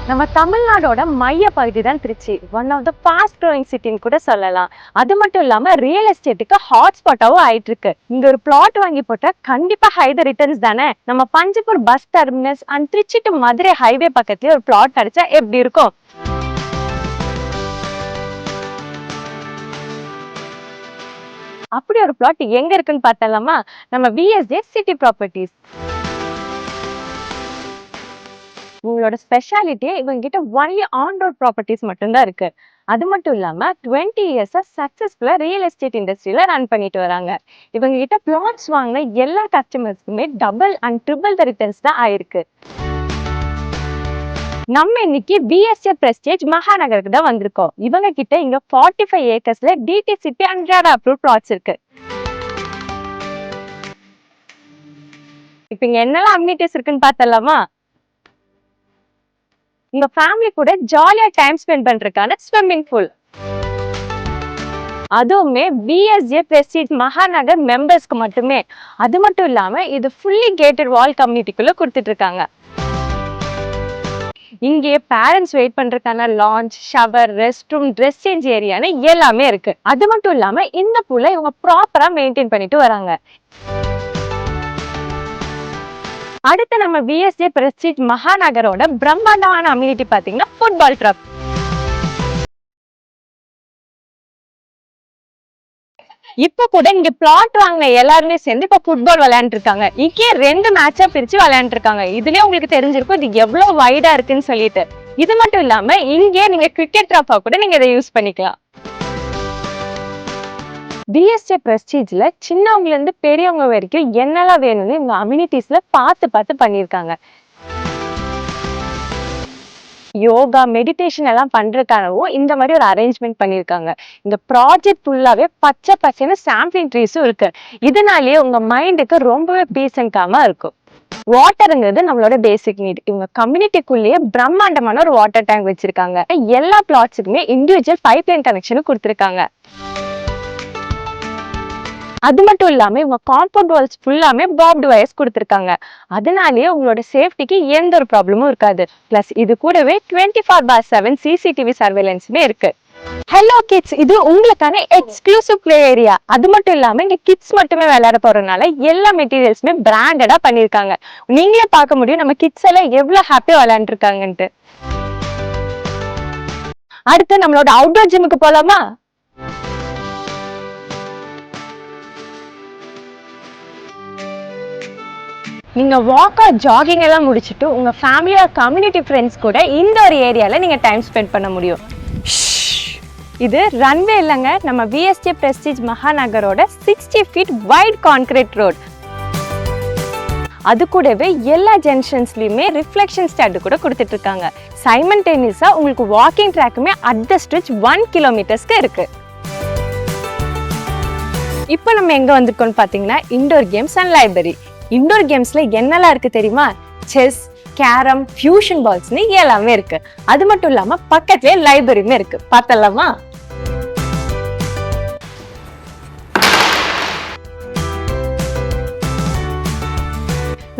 நம்ம தமிழ்நாடோட மைய பகுதி தான் Trichy. One of the fast growing சிட்டின்னு கூட சொல்லலாம். அது மட்டும் இல்லாம ரியல் எஸ்டேட்டுக்கு ஹாட்ஸ்பாட்டாவும் ஆயிட்டு இருக்கு. இங்க ஒரு பிளாட் வாங்கி போட்டா கண்டிப்பா ஹை த ரிட்டர்ன்ஸ் தானே. நம்ம Panjappur bus terminus and Tiruchi to Madurai highway பக்கத்துலயே ஒரு பிளாட் கிடைச்சா எப்படி இருக்கும்? அப்படி ஒரு பிளாட் எங்க இருக்குன்னு பார்த்தலாமா? நம்ம விஎஸ்ஜே சிட்டி ப்ராப்பர்ட்டிஸ். உங்களோட ஸ்பெஷாலிட்டியே இவங்க கிட்ட ஒன்லி ஆன் ரோட் ப்ராப்பர்ட்டிஸ் மட்டும்தான் இருக்கு. அது மட்டும் இல்லாம 20 இயர்ஸா சக்சஸ்ஃபுல்லா ரியல் எஸ்டேட் இண்டஸ்ட்ரியில ரன் பண்ணிட்டு வராங்க. இவங்க கிட்ட பிளாட்ஸ் வாங்கின எல்லா கஸ்டமர்ஸ்க்குமே double and triple the returns தான் ஆயிருக்கு. நம்ம இன்னைக்கு பிஎஸ்ஏ பிரஸ்டேஜ் மகாநகருக்கு தான் வந்திருக்கோம். இவங்க கிட்ட இங்க 45 ஏக்கர்ஸ்ல DTCP and RERA approve plots இருக்கு. இப்ப இங்க என்னெல்லாம் அம்யூனிட்டிஸ் இருக்குன்னு பார்த்தலாமா? உங்க ஃபேமிலி கூட ஜாலியா டைம் ஸ்பெண்ட் பண்றதுக்கான ஸ்விம்மிங் பூல், அதுவுமே பிஎஸ்ஜே பிரஸ்டீஜ் மகாநகர் மெம்பர்ஸ்க்கு மட்டுமே. அது மட்டும் இல்லாம இது ஃபுல்லி கேட்டட் வால் கம்யூனிட்டிக்குள்ள கொடுத்துட்டு இருக்காங்க. இங்கே பேரண்ட்ஸ் வெயிட் பண்றதுக்கான lounge, shower, rest room, dress change ஏரியான்னு எல்லாமே இருக்கு. அது மட்டும் இல்லாம இந்த பூலை இவங்க ப்ராப்பரா மெயின்டைன் பண்ணிட்டு வராங்க. அடுத்து நம்ம விஎஸ்ஜே பிரஸ்டீஜ் மகாநகரோட பிரம்மாண்டமான அம்யூனிட்டி பாத்தீங்கன்னா ஃபுட்பால் ட்ரப். இப்ப கூட இங்க பிளாட் வாங்கின எல்லாருமே சேர்ந்து இப்ப ஃபுட்பால் விளையாண்டு இருக்காங்க. இங்கே 2 மேட்சா பிரிச்சு விளையாண்டு இருக்காங்க. இதுலயே உங்களுக்கு தெரிஞ்சிருக்கும் இது எவ்வளவு வைடா இருக்குன்னு சொல்லிட்டு. இது மட்டும் இல்லாம இங்கே நீங்க கிரிக்கெட் ட்ராப்பா கூட நீங்க இதை யூஸ் பண்ணிக்கலாம். பிஎஸ்ஜே பிரஸ்டீஜ்ல சின்னவங்கல இருந்து பெரியவங்க வரைக்கும் என்னெல்லாம் வேணும்னு இந்த அம்யூனிட்டிஸ்ல பார்த்து பண்ணிருக்காங்க. யோகா, மெடிடேஷன் எல்லாம் பண்றதுக்காகவும் இந்த மாதிரி ஒரு அரேஞ்ச்மெண்ட் பண்ணிருக்காங்க. இந்த ப்ராஜெக்ட் ஃபுல்லாவே பச்சை பசேன்னு சாம்பிளிங் ட்ரீஸும் இருக்கு. இதனாலேயே உங்க மைண்டுக்கு ரொம்பவே பீஸ் அண்ட் காமா இருக்கும். வாட்டருங்கிறது நம்மளோட பேசிக் நீட். இவங்க கம்யூனிட்டிக்குள்ளேயே பிரம்மாண்டமான ஒரு வாட்டர் டேங்க் வச்சிருக்காங்க. எல்லா பிளாட்ஸுக்குமே இண்டிவிஜுவல் பைப்லைன் கனெக்ஷனும் கொடுத்துருக்காங்க. அது மட்டும் இல்லாம இவங்க காம்பவுண்ட் வால்ஸ் ஃபுல்லாமே பாப்டு வயர்ஸ் கொடுத்துருக்காங்க. அதனாலேயே உங்களோட சேஃப்டிக்கு எந்த ஒரு ப்ராப்ளமும் இருக்காது. பிளஸ் இது கூடவே 24/7 சிசிடிவி சர்வேலன்ஸுமே இருக்கு. ஹலோ கிட்ஸ், இது உங்களுக்கான எக்ஸ்க்ளூசிவ் பிளே ஏரியா. அது மட்டும் இல்லாம இங்க கிட்ஸ் மட்டுமே விளையாட போறதுனால எல்லா மெட்டீரியல்ஸுமே பிராண்டடா பண்ணிருக்காங்க. நீங்களே பார்க்க முடியும் நம்ம கிட்ஸ் எல்லாம் எவ்வளவு ஹாப்பியா விளையாண்டு இருக்காங்கன்ட்டு. அடுத்து நம்மளோட அவுட்டோர் ஜிம்முக்கு போலாமா? நீங்க வாக்கா ஜாகிங் எல்லாம் முடிச்சுட்டு உங்க ஃபேமிலி கம்யூனிட்டி ஃப்ரெண்ட்ஸ் கூட இந்த ஒரு ஏரியால நீங்க டைம் ஸ்பெண்ட் பண்ண முடியும். இது ரன்வே இல்லைங்க, நம்ம விஎஸ்ஜே பிரஸ்டீஜ் மகாநகரோட 60 ஃபீட் வைட் கான்கிரீட் ரோட். அது கூடவே எல்லா ஜங்ஷன்ஸ்லயுமே ரிஃப்ளெக்ஷன் ஸ்டாண்ட் கூட கொடுத்துட்டு இருக்காங்க. சைமல்டேனியஸா உங்களுக்கு வாக்கிங் ட்ராக்குமே அட் த ஸ்ட்ரெச் 1 கிலோமீட்டர்ஸ்க்கு இருக்கு. இப்போ நம்ம எங்க வந்திருக்கோம்னு பாத்தீங்கன்னா indoor games and library. Indoor கேம்ஸ்ல என்னெல்லாம் இருக்கு தெரியுமா? செஸ், கேரம், ஃபியூஷன் பால்ஸ்னு எல்லாமே இருக்கு. அது மட்டும் இல்லாம பக்கத்துலயே லைப்ரரியுமே இருக்கு. பார்த்தலாமா?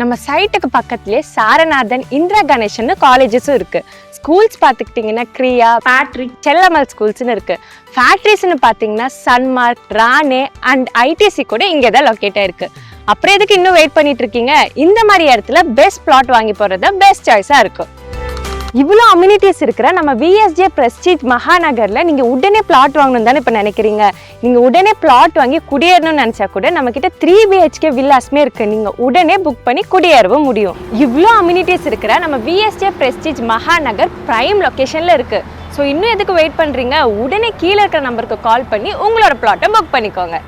நம்ம சைட்டுக்கு பக்கத்துலயே சாரநாதன், இந்திரா கணேசன் காலேஜஸும் இருக்கு. ஸ்கூல்ஸ் பார்த்துக்கிட்டிங்கன்னா கிரியா, பேட்ரிக், செல்லமல் ஸ்கூல்ஸ்னு இருக்கு. ஃபேக்ட்ரிஸ்ன்னு பார்த்தீங்கன்னா சன்மார்க், ரானே அண்ட் ஐடிசி கூட இங்கே தான் லொக்கேட் ஆயிருக்கு. அப்புறம் எதுக்கு இன்னும் வெயிட் பண்ணிட்டு இருக்கீங்க? இந்த மாதிரி இடத்துல பெஸ்ட் பிளாட் வாங்கி போறது பெஸ்ட் சாய்ஸா இருக்கும். இவ்வளோ அம்யூனிட்டிஸ் இருக்கிற நம்ம விஎஸ்ஜே பிரஸ்டீஜ் மகாநகர்ல நீங்க உடனே பிளாட் வாங்கணும் தானே இப்ப நினைக்கிறீங்க. நீங்க உடனே பிளாட் வாங்கி குடியேறணும்னு நினைச்சா கூட நம்ம கிட்ட 3 BHK வில்லாஸ்மே இருக்கு. நீங்க உடனே புக் பண்ணி குடியேறவும் முடியும். இவ்வளோ அம்யூனிட்டிஸ் இருக்கிற நம்ம விஎஸ்ஜே பிரஸ்டீஜ் மகாநகர் பிரைம் லொகேஷன்ல இருக்கு. ஸோ இன்னும் எதுக்கு வெயிட் பண்றீங்க? உடனே கீழே இருக்கிற நம்பருக்கு கால் பண்ணி உங்களோட பிளாட்டை புக் பண்ணிக்கோங்க.